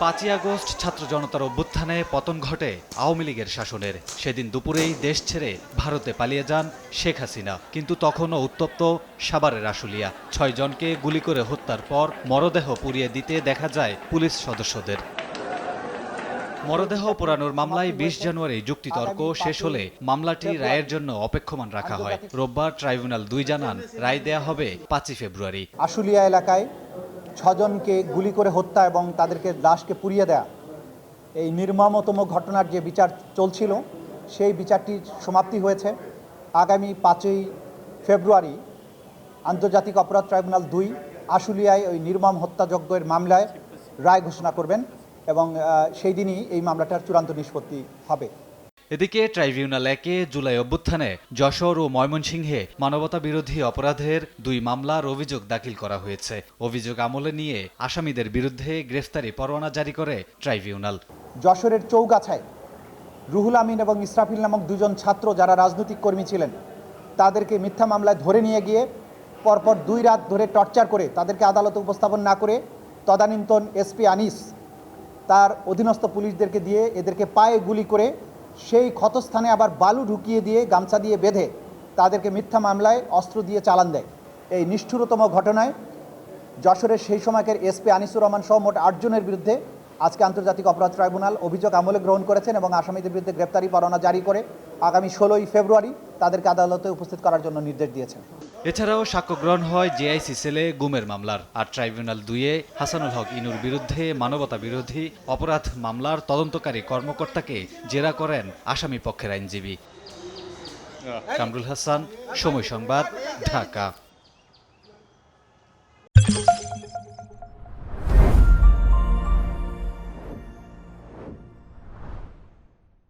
5ই August ছাত্র জনতার অভ্যুত্থানে পতন ঘটে আওয়ামী লীগের শাসনের। সেদিন দুপুরেই দেশ ছেড়ে ভারতে পালিয়ে যান শেখ হাসিনা। কিন্তু তখনও উত্তপ্ত সাভারের আশুলিয়া। 6 জনকে গুলি করে হত্যার পর মরদেহ পুড়িয়ে দিতে দেখা যায় পুলিশ সদস্যদের। মরদেহ পোড়ানোর মামলায় 20 জানুয়ারি যুক্তিতর্ক শেষ হলে মামলাটি রায়ের জন্য অপেক্ষমান রাখা হয়। রোববার ট্রাইব্যুনাল 2 জানান রায় দেয়া হবে 5ই ফেব্রুয়ারি। আশুলিয়া এলাকায় 6 জনকে গুলি করে হত্যা এবং তাদেরকে লাশকে পুড়িয়ে দেয়া, এই নির্মমতম ঘটনার যে বিচার চলছিল সেই বিচারটির সমাপ্তি হয়েছে। আগামী 5ই ফেব্রুয়ারি আন্তর্জাতিক অপরাধ ট্রাইব্যুনাল 2 আশুলিয়ায় ওই নির্মম হত্যাযজ্ঞের মামলায় রায় ঘোষণা করবেন এবং সেই দিনই এই মামলাটার চূড়ান্ত নিষ্পত্তি হবে। এদিকে ট্রাইব্যুনাল 1-এ জুলাই অভ্যুত্থানে যশোর ও ময়মনসিংহে মানবতাবিরোধী অপরাধের 2 মামলার অভিযোগ দাখিল করা হয়েছে। অভিযোগ আমলে নিয়ে আসামিদের বিরুদ্ধে গ্রেফতারি পরোয়ানা জারি করে ট্রাইব্যুনাল। যশোরের চৌগাছায় রুহুল আমিন এবং ইসরাফিল নামক 2 জন ছাত্র যারা রাজনৈতিক কর্মী ছিলেন তাদেরকে মিথ্যা মামলায় ধরে নিয়ে গিয়ে পরপর 2 রাত ধরে টর্চার করে তাদেরকে আদালতে উপস্থাপন না করে তদানীন্তন এসপি আনিস তার অধীনস্থ পুলিশদেরকে দিয়ে এদেরকে পায়ে গুলি করে সেই ক্ষতস্থানে আবার বালু ঢুকিয়ে দিয়ে গামছা দিয়ে বেঁধে তাদেরকে মিথ্যা মামলায় অস্ত্র দিয়ে চালান দেয়। এই নিষ্ঠুরতম ঘটনায় যশোরের সেই সময়কার এসপি আনিসুর রহমান সহ মোট 8 জনের বিরুদ্ধে আজকে আন্তর্জাতিক অপরাধ ট্রাইব্যুনাল অভিযোগ আমলে গ্রহণ করেছেন এবং আসামিদের বিরুদ্ধে গ্রেপ্তারি পরোয়ানা জারি করে আগামী 16ই ফেব্রুয়ারি তাদেরকে আদালতে উপস্থিত করার জন্য নির্দেশ দিয়েছেন। এছাড়াও সাক্ষ্য গ্রহণ হয় জেআইসি সেলে গুমের মামলার। আর ট্রাইব্যুনাল 2-এ হাসানুল হক ইনুর বিরুদ্ধে মানবতা বিরোধী অপরাধ মামলার তদন্তকারী কর্মকর্তাকে জেরা করেন আসামি পক্ষের আইনজীবী। কামরুল হাসান, সময় সংবাদ, ঢাকা।